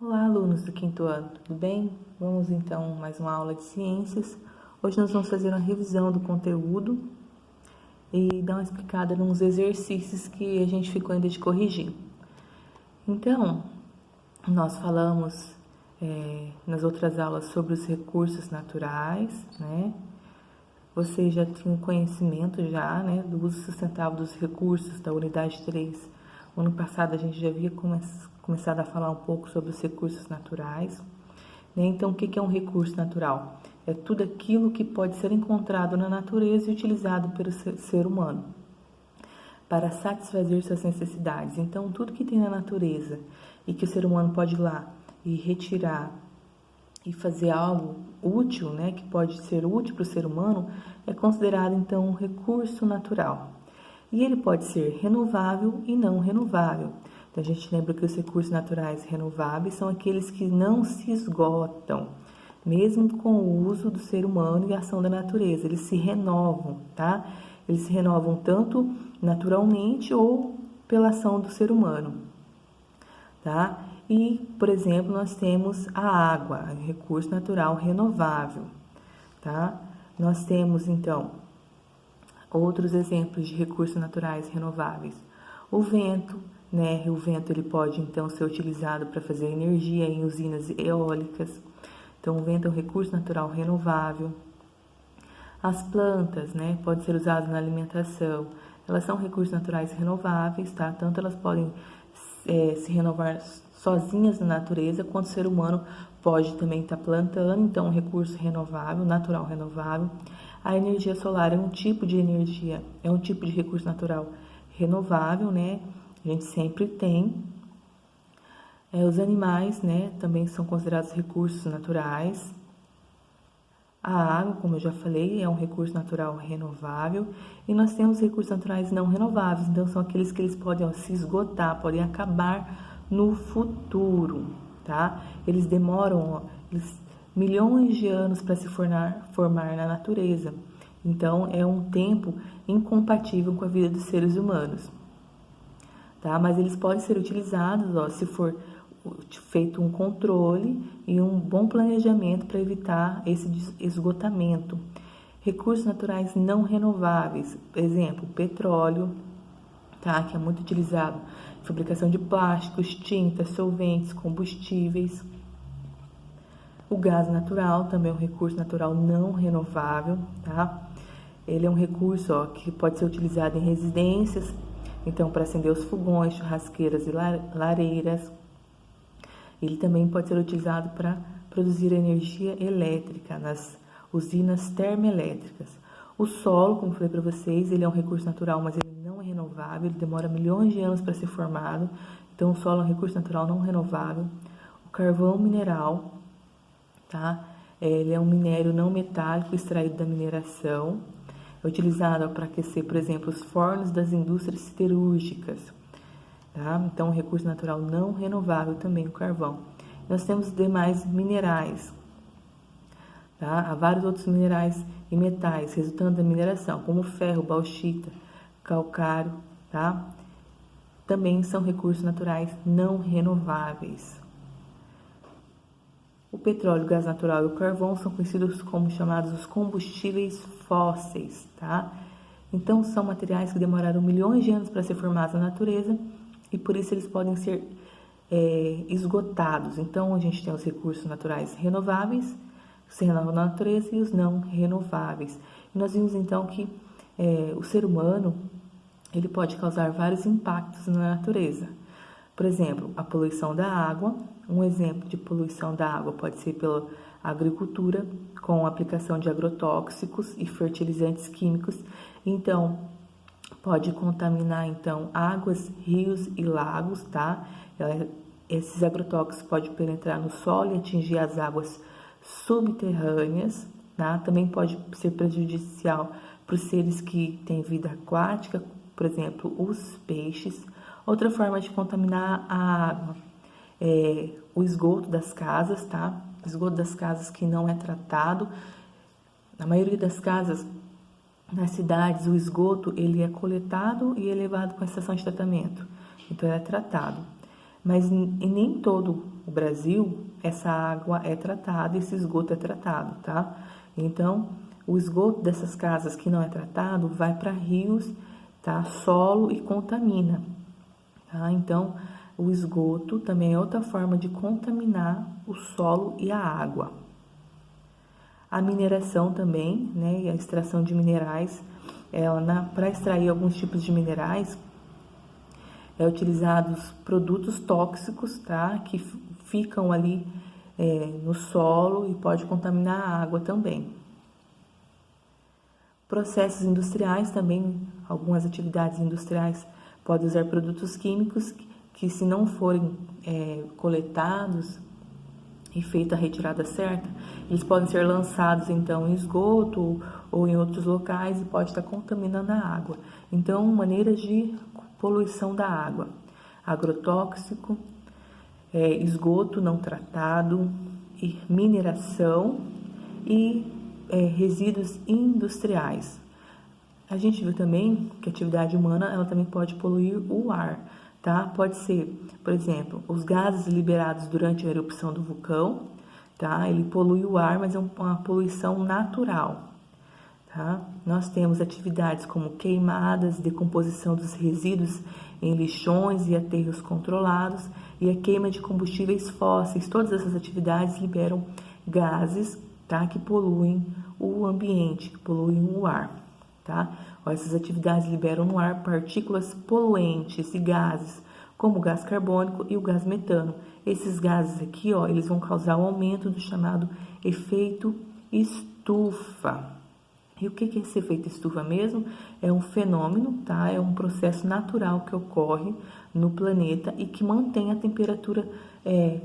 Olá, alunos do quinto ano, tudo bem? Vamos então mais uma aula de ciências. Hoje nós vamos fazer uma revisão do conteúdo e dar uma explicada nos exercícios que a gente ficou ainda de corrigir. Então, nós falamos nas outras aulas sobre os recursos naturais, né? Vocês já tinham conhecimento né, do uso sustentável dos recursos da unidade 3. O ano passado a gente já havia começado a falar um pouco sobre os recursos naturais. Né? Então, o que é um recurso natural? É tudo aquilo que pode ser encontrado na natureza e utilizado pelo ser humano para satisfazer suas necessidades. Então, tudo que tem na natureza e que o ser humano pode ir lá e retirar e fazer algo útil, né, que pode ser útil para o ser humano, é considerado então um recurso natural. E ele pode ser renovável e não renovável. Então a gente lembra que os recursos naturais renováveis são aqueles que não se esgotam, mesmo com o uso do ser humano e a ação da natureza. Eles se renovam, tá? Eles se renovam tanto naturalmente ou pela ação do ser humano, tá? E, por exemplo, nós temos a água, recurso natural renovável, tá? Nós temos, então, outros exemplos de recursos naturais renováveis. O vento, né? O vento ele pode, então, ser utilizado para fazer energia em usinas eólicas. Então, o vento é um recurso natural renovável. As plantas, né? Podem ser usadas na alimentação. Elas são recursos naturais renováveis, tá? Tanto elas podem se renovar sozinhas na natureza, quanto o ser humano pode também estar plantando, então um recurso renovável, natural renovável. A energia solar é um tipo de energia, é um tipo de recurso natural renovável, né? A gente sempre tem. Os animais, né, também são considerados recursos naturais. A água, como eu já falei, é um recurso natural renovável. E nós temos recursos naturais não renováveis, então são aqueles que eles podem se esgotar, podem acabar no futuro, tá? Eles demoram milhões de anos para se formar na natureza. Então, é um tempo incompatível com a vida dos seres humanos, tá? Mas eles podem ser utilizados, se for feito um controle e um bom planejamento para evitar esse esgotamento. Recursos naturais não renováveis, por exemplo, petróleo, tá? Que é muito utilizado na fabricação de plásticos, tintas, solventes, combustíveis. O gás natural também é um recurso natural não renovável, tá? Ele é um recurso que pode ser utilizado em residências, então para acender os fogões, churrasqueiras e lareiras. Ele também pode ser utilizado para produzir energia elétrica nas usinas termoelétricas. O solo, como falei para vocês, ele é um recurso natural, mas ele não é renovável, ele demora milhões de anos para ser formado, então o solo é um recurso natural não renovável. O carvão mineral, tá? Ele é um minério não metálico extraído da mineração, é utilizado para aquecer, por exemplo, os fornos das indústrias siderúrgicas. Tá? Então, um recurso natural não renovável também o carvão. Nós temos demais minerais, tá? Há vários outros minerais e metais resultando da mineração, como ferro, bauxita, calcário, tá? Também são recursos naturais não renováveis. O petróleo, o gás natural e o carvão são conhecidos como chamados os combustíveis fósseis, tá? Então, são materiais que demoraram milhões de anos para ser formados na natureza e por isso eles podem ser esgotados. Então, a gente tem os recursos naturais renováveis, que se renovam na natureza, e os não renováveis. E nós vimos, então, que o ser humano ele pode causar vários impactos na natureza. Por exemplo, a poluição da água. Um exemplo de poluição da água pode ser pela agricultura, com a aplicação de agrotóxicos e fertilizantes químicos. Então, pode contaminar, então, águas, rios e lagos, tá? Esses agrotóxicos podem penetrar no solo e atingir as águas subterrâneas, tá? Também pode ser prejudicial para os seres que têm vida aquática, por exemplo, os peixes. Outra forma de contaminar a água é o esgoto das casas, tá? O esgoto das casas que não é tratado. Na maioria das casas, nas cidades, o esgoto ele é coletado e é levado para a estação de tratamento. Então, ele é tratado. mas em nem todo o Brasil essa água é tratada, esse esgoto é tratado, tá? Então, o esgoto dessas casas que não é tratado vai para rios, tá? Solo e contamina, tá? Então, o esgoto também é outra forma de contaminar o solo e a água. A mineração também, né? E a extração de minerais, para extrair alguns tipos de minerais, é utilizados produtos tóxicos, tá? Que ficam ali no solo e pode contaminar a água também. Processos industriais também, algumas atividades industriais podem usar produtos químicos que se não forem coletados e feita a retirada certa, eles podem ser lançados então em esgoto ou em outros locais e pode estar contaminando a água. Então, maneiras de poluição da água: agrotóxico, esgoto não tratado, e mineração e resíduos industriais. A gente viu também que a atividade humana ela também pode poluir o ar, tá? Pode ser, por exemplo, os gases liberados durante a erupção do vulcão, tá? Ele polui o ar, mas é uma poluição natural, tá? Nós temos atividades como queimadas, decomposição dos resíduos em lixões e aterros controlados e a queima de combustíveis fósseis. Todas essas atividades liberam gases, tá? Que poluem o ambiente, que poluem o ar, tá? Essas atividades liberam no ar partículas poluentes e gases, como o gás carbônico e o gás metano. Esses gases aqui, eles vão causar o aumento do chamado efeito estufa. E o que é esse efeito estufa mesmo? É um fenômeno, tá? É um processo natural que ocorre no planeta e que mantém a temperatura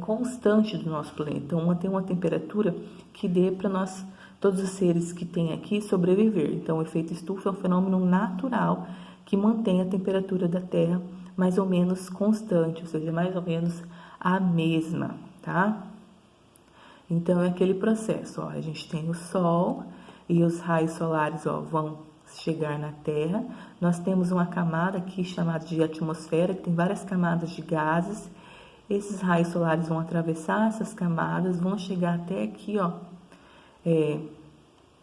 constante do nosso planeta. Então, mantém uma temperatura que dê para nós, todos os seres que tem aqui, sobreviver. Então, o efeito estufa é um fenômeno natural que mantém a temperatura da Terra mais ou menos constante, ou seja, mais ou menos a mesma, tá? Então, é aquele processo, a gente tem o Sol e os raios solares, vão chegar na Terra. Nós temos uma camada aqui chamada de atmosfera, que tem várias camadas de gases. Esses raios solares vão atravessar essas camadas, vão chegar até aqui,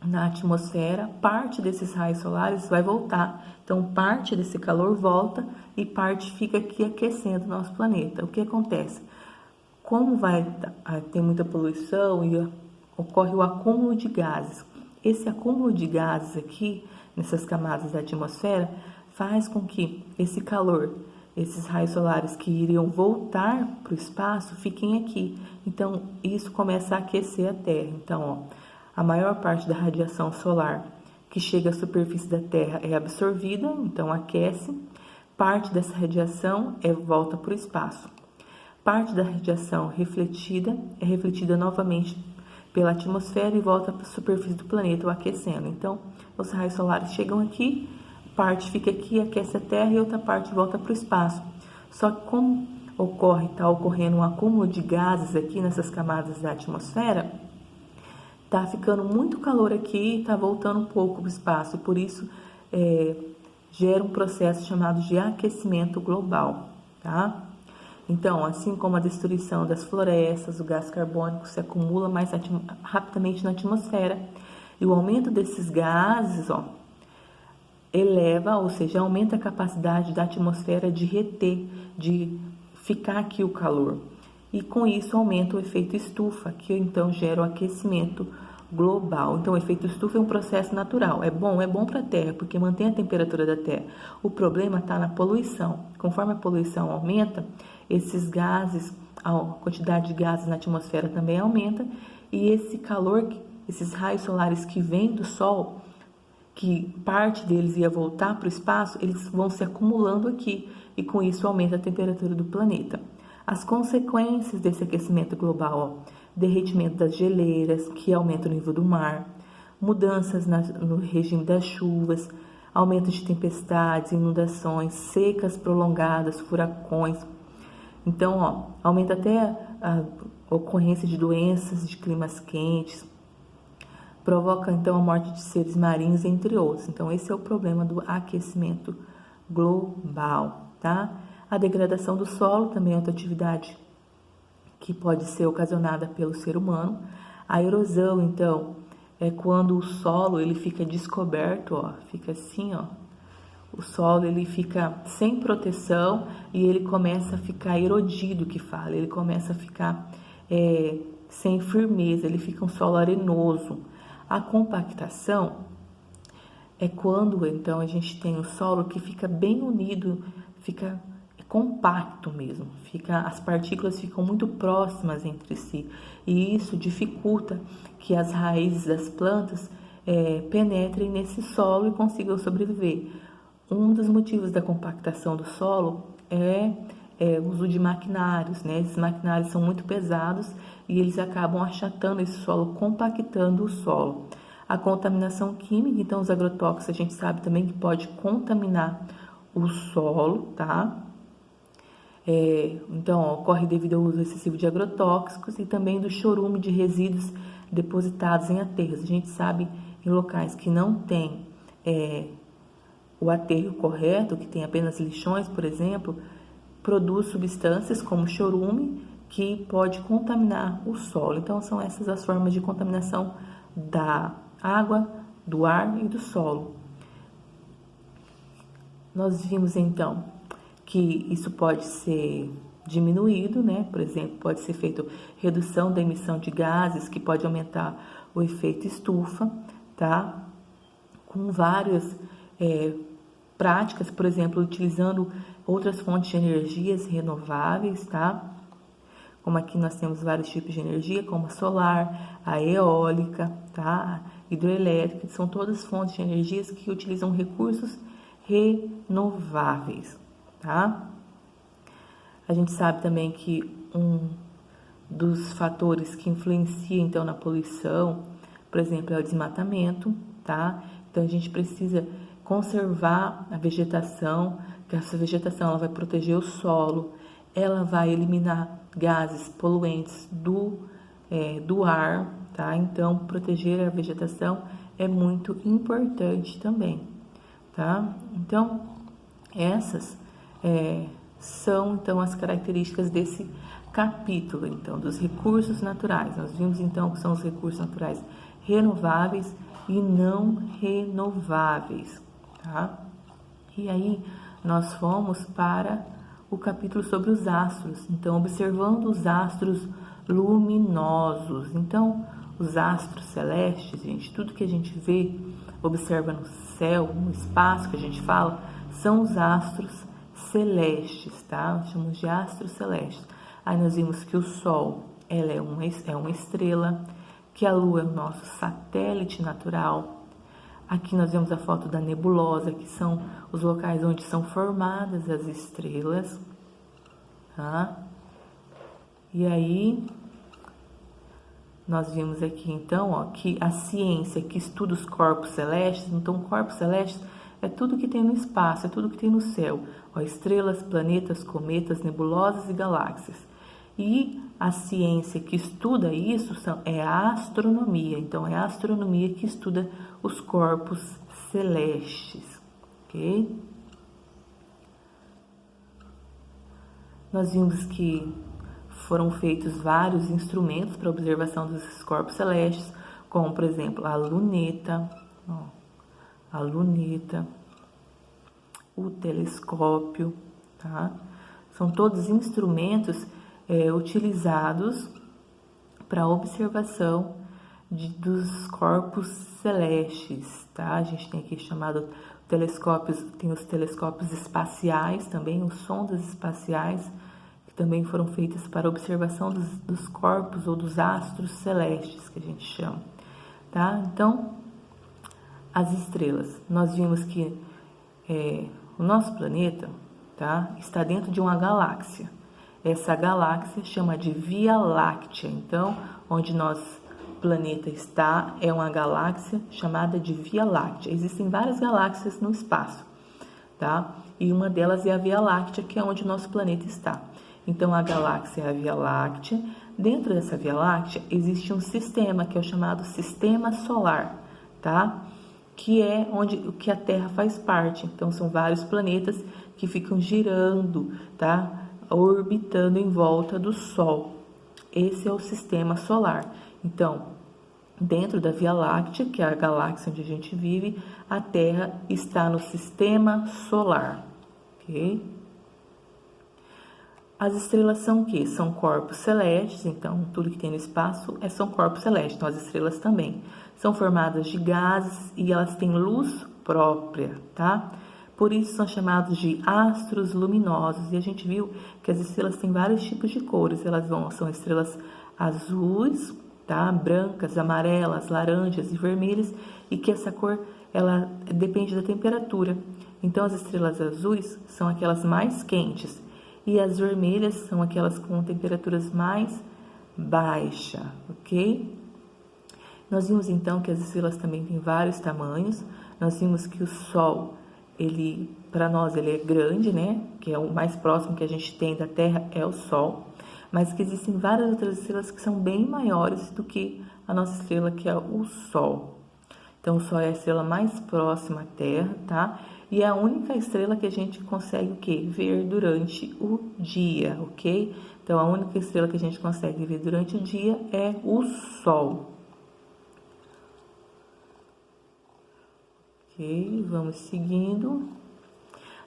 na atmosfera. Parte desses raios solares vai voltar. Então, parte desse calor volta e parte fica aqui aquecendo o nosso planeta. O que acontece? Como vai ter muita poluição e ocorre o acúmulo de gases. Esse acúmulo de gases aqui, nessas camadas da atmosfera, faz com que esse calor, esses raios solares que iriam voltar para o espaço, fiquem aqui. Então, isso começa a aquecer a Terra. Então, a maior parte da radiação solar que chega à superfície da Terra é absorvida, então aquece. Parte dessa radiação volta para o espaço. Parte da radiação refletida é refletida novamente pela atmosfera e volta para a superfície do planeta, o aquecendo. Então, os raios solares chegam aqui, parte fica aqui, aquece a Terra e outra parte volta para o espaço. Só que como está ocorrendo um acúmulo de gases aqui nessas camadas da atmosfera, está ficando muito calor aqui e está voltando um pouco para o espaço. Por isso, gera um processo chamado de aquecimento global, tá? Então, assim como a destruição das florestas, o gás carbônico se acumula mais rapidamente na atmosfera e o aumento desses gases, eleva, ou seja, aumenta a capacidade da atmosfera de reter, de ficar aqui o calor. E com isso aumenta o efeito estufa, que então gera o aquecimento global. Então, o efeito estufa é um processo natural. É bom para a Terra, porque mantém a temperatura da Terra. O problema está na poluição. Conforme a poluição aumenta, esses gases, a quantidade de gases na atmosfera também aumenta, e esse calor, esses raios solares que vêm do Sol, que parte deles ia voltar para o espaço, eles vão se acumulando aqui, e com isso aumenta a temperatura do planeta. As consequências desse aquecimento global, derretimento das geleiras, que aumenta o nível do mar, mudanças no regime das chuvas, aumento de tempestades, inundações, secas prolongadas, furacões. Então, aumenta até a ocorrência de doenças de climas quentes, provoca então a morte de seres marinhos, entre outros. Então, esse é o problema do aquecimento global, tá? A degradação do solo também é outra atividade que pode ser ocasionada pelo ser humano. A erosão, então, é quando o solo ele fica descoberto, ó, fica assim, ó. O solo ele fica sem proteção e ele começa a ficar erodido, que fala. Ele começa a ficar sem firmeza, ele fica um solo arenoso. A compactação é quando, então, a gente tem o solo que fica bem unido, fica compacto mesmo, as partículas ficam muito próximas entre si e isso dificulta que as raízes das plantas penetrem nesse solo e consigam sobreviver. Um dos motivos da compactação do solo é o uso de maquinários, né? Esses maquinários são muito pesados e eles acabam achatando esse solo, compactando o solo. A contaminação química, então os agrotóxicos a gente sabe também que pode contaminar o solo, tá? Então, ocorre devido ao uso excessivo de agrotóxicos e também do chorume de resíduos depositados em aterros. A gente sabe em locais que não tem o aterro correto, que tem apenas lixões, por exemplo, produz substâncias como chorume que pode contaminar o solo. Então, são essas as formas de contaminação da água, do ar e do solo. Nós vimos, então, que isso pode ser diminuído, né? Por exemplo, pode ser feito redução da emissão de gases, que pode aumentar o efeito estufa, tá? Com várias práticas, por exemplo, utilizando outras fontes de energias renováveis, tá? Como aqui nós temos vários tipos de energia, como a solar, a eólica, tá? A hidroelétrica, são todas fontes de energias que utilizam recursos renováveis. Tá? A gente sabe também que um dos fatores que influencia então na poluição, por exemplo, é o desmatamento, tá? Então a gente precisa conservar a vegetação, que essa vegetação ela vai proteger o solo, ela vai eliminar gases poluentes do ar, tá? Então proteger a vegetação é muito importante também, tá? Então essas são então as características desse capítulo então dos recursos naturais. Nós vimos então que são os recursos naturais renováveis e não renováveis, tá? E aí nós fomos para o capítulo sobre os astros, então observando os astros luminosos. Então os astros celestes, gente, tudo que a gente vê, observa no céu, no espaço que a gente fala, são os astros celestes, tá? Nós chamamos de astros celestes. Aí nós vimos que o Sol, ela é uma estrela, que a Lua é o nosso satélite natural. Aqui nós vemos a foto da nebulosa, que são os locais onde são formadas as estrelas, tá? E aí nós vimos aqui então, ó, que a ciência que estuda os corpos celestes, então corpos celestes é tudo que tem no espaço, é tudo que tem no céu, ó, estrelas, planetas, cometas, nebulosas e galáxias. E a ciência que estuda isso é a astronomia, então é a astronomia que estuda os corpos celestes, ok? Nós vimos que foram feitos vários instrumentos para observação desses corpos celestes, como por exemplo a luneta, o telescópio, tá? São todos instrumentos utilizados para observação dos corpos celestes, tá? A gente tem aqui chamado telescópios, tem os telescópios espaciais também, os sondas espaciais, que também foram feitas para observação dos corpos ou dos astros celestes, que a gente chama, tá? Então, as estrelas, nós vimos que o nosso planeta, tá, está dentro de uma galáxia. Essa galáxia chama de Via Láctea. Então, onde nosso planeta está é uma galáxia chamada de Via Láctea. Existem várias galáxias no espaço, tá? E uma delas é a Via Láctea, que é onde nosso planeta está. Então, a galáxia é a Via Láctea. Dentro dessa Via Láctea existe um sistema que é o chamado Sistema Solar, tá? que é onde que a Terra faz parte. Então, são vários planetas que ficam girando, tá? Orbitando em volta do Sol. Esse é o sistema solar. Então, dentro da Via Láctea, que é a galáxia onde a gente vive, a Terra está no sistema solar, ok? As estrelas são o quê? São corpos celestes, então tudo que tem no espaço são corpos celestes, então as estrelas também. São formadas de gases e elas têm luz própria, tá? Por isso são chamados de astros luminosos. E a gente viu que as estrelas têm vários tipos de cores. São estrelas azuis, tá? Brancas, amarelas, laranjas e vermelhas. E que essa cor, ela depende da temperatura. Então, as estrelas azuis são aquelas mais quentes. E as vermelhas são aquelas com temperaturas mais baixas, ok? Nós vimos então que as estrelas também têm vários tamanhos. Nós vimos que o Sol, para nós, ele é grande, né? Que é o mais próximo que a gente tem da Terra é o Sol. Mas que existem várias outras estrelas que são bem maiores do que a nossa estrela, que é o Sol. Então, o Sol é a estrela mais próxima à Terra, tá? E é a única estrela que a gente consegue o quê? Ver durante o dia, ok? Então, a única estrela que a gente consegue ver durante o dia é o Sol. Ok, vamos seguindo.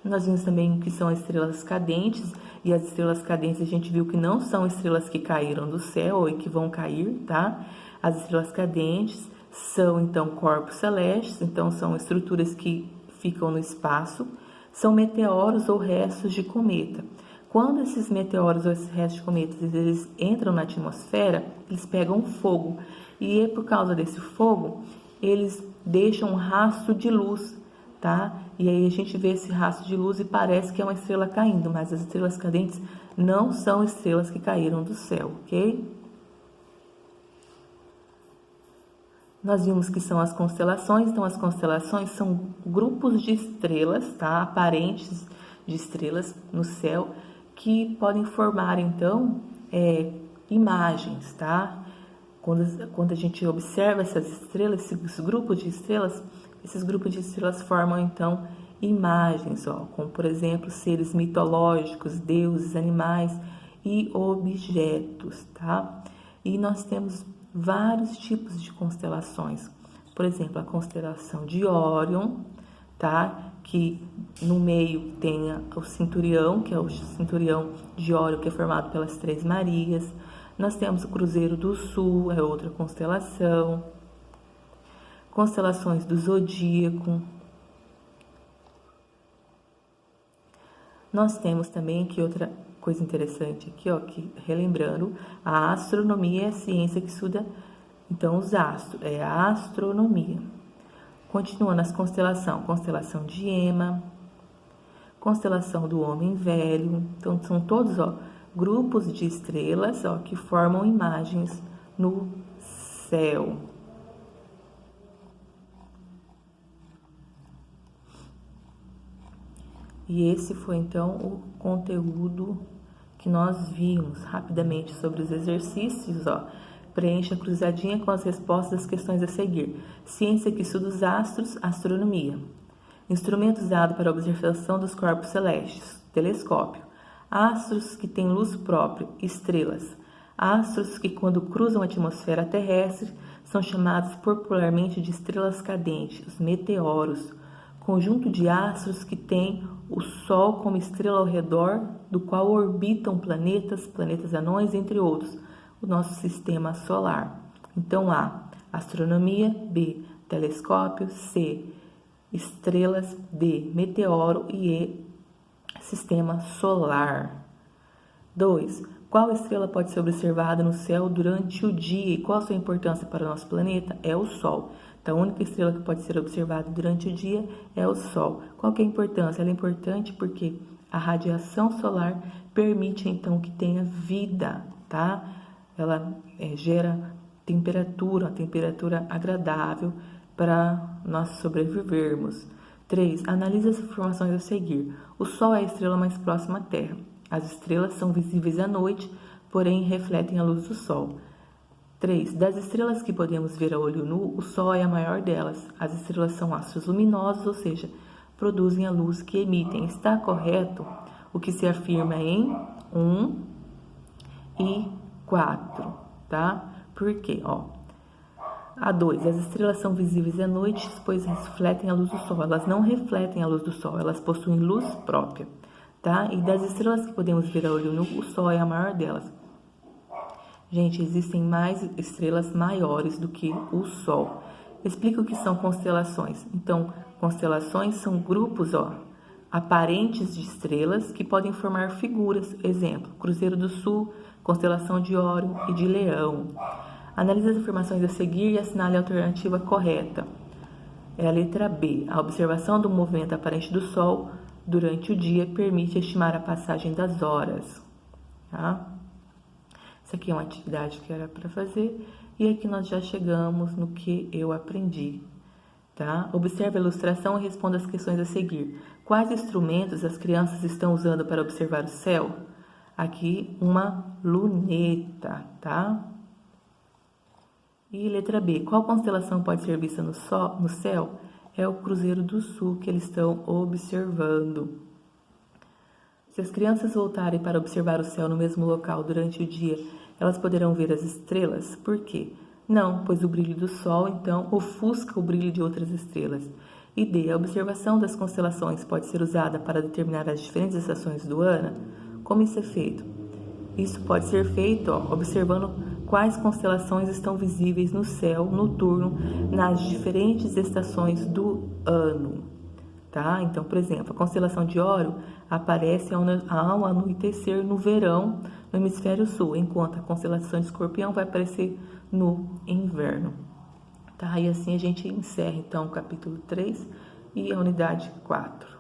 Nós vimos também que são estrelas cadentes, e as estrelas cadentes a gente viu que não são estrelas que caíram do céu e que vão cair, tá? As estrelas cadentes são, então, corpos celestes, então são estruturas que ficam no espaço, são meteoros ou restos de cometa. Quando esses meteoros ou esses restos de cometas eles entram na atmosfera, eles pegam fogo, e é por causa desse fogo, eles deixam um rastro de luz, tá? E aí a gente vê esse rastro de luz e parece que é uma estrela caindo, mas as estrelas cadentes não são estrelas que caíram do céu, ok? Nós vimos que são as constelações, então as constelações são grupos de estrelas, tá? Aparentes de estrelas no céu, que podem formar, então, imagens, tá? Quando a gente observa essas estrelas, esses grupos de estrelas formam, então, imagens, ó, como, por exemplo, seres mitológicos, deuses, animais e objetos, tá? E nós temos vários tipos de constelações. Por exemplo, a constelação de Órion, tá? Que no meio tem o Cinturião, que é o Cinturião de Órion, que é formado pelas Três Marias. Nós temos o Cruzeiro do Sul, é outra constelação. Constelações do Zodíaco. Nós temos também aqui outra coisa interessante aqui, ó, que relembrando, a astronomia é a ciência que estuda, então, os astros, é a astronomia. Continuando as constelações, constelação de Ema, constelação do Homem Velho, então são todos, ó, grupos de estrelas, ó, que formam imagens no céu. E esse foi então o conteúdo que nós vimos rapidamente sobre os exercícios, ó. Preencha a cruzadinha com as respostas às questões a seguir. Ciência que estuda os astros, astronomia. Instrumento usado para a observação dos corpos celestes, telescópio. Astros que têm luz própria, estrelas. Astros que, quando cruzam a atmosfera terrestre, são chamados popularmente de estrelas cadentes, os meteoros. Conjunto de astros que tem o Sol como estrela ao redor, do qual orbitam planetas, planetas anões, entre outros, o nosso sistema solar. Então, A, astronomia, B, telescópio, C, estrelas, D, meteoro e E, sistema solar. 2. Qual estrela pode ser observada no céu durante o dia e qual a sua importância para o nosso planeta? É o Sol. Então, a única estrela que pode ser observada durante o dia é o Sol. Qual que é a importância? Ela é importante porque a radiação solar permite, então, que tenha vida, tá? Ela gera temperatura, uma temperatura agradável para nós sobrevivermos. 3. Analise as informações a seguir. O Sol é a estrela mais próxima à Terra. As estrelas são visíveis à noite, porém refletem a luz do Sol. 3. Das estrelas que podemos ver a olho nu, o Sol é a maior delas. As estrelas são astros luminosos, ou seja, produzem a luz que emitem. Está correto o que se afirma em 1 e 4, tá? Por quê? A 2. As estrelas são visíveis à noite, pois refletem a luz do Sol. Elas não refletem a luz do Sol, elas possuem luz própria, tá? E das estrelas que podemos ver a olho nu, o Sol é a maior delas. Gente, existem mais estrelas maiores do que o Sol. Explica o que são constelações. Então, constelações são grupos, aparentes de estrelas que podem formar figuras. Exemplo, Cruzeiro do Sul, constelação de Órion e de Leão. Analise as afirmações a seguir e assinale a alternativa correta. É a letra B. A observação do movimento aparente do Sol durante o dia permite estimar a passagem das horas. Tá? Essa aqui é uma atividade que era para fazer. E aqui nós já chegamos no que eu aprendi. Tá? Observe a ilustração e responda as questões a seguir. Quais instrumentos as crianças estão usando para observar o céu? Aqui, uma luneta, tá? E letra B. Qual constelação pode ser vista no céu? É o Cruzeiro do Sul que eles estão observando. Se as crianças voltarem para observar o céu no mesmo local durante o dia, elas poderão ver as estrelas? Por quê? Não, pois o brilho do Sol, então, ofusca o brilho de outras estrelas. E D. A observação das constelações pode ser usada para determinar as diferentes estações do ano? Como isso é feito? Isso pode ser feito observando quais constelações estão visíveis no céu noturno nas diferentes estações do ano. Tá? Então, por exemplo, a constelação de Órion aparece ao anoitecer no verão no hemisfério sul, enquanto a constelação de Escorpião vai aparecer no inverno. Tá? E assim a gente encerra então o capítulo 3 e a unidade 4.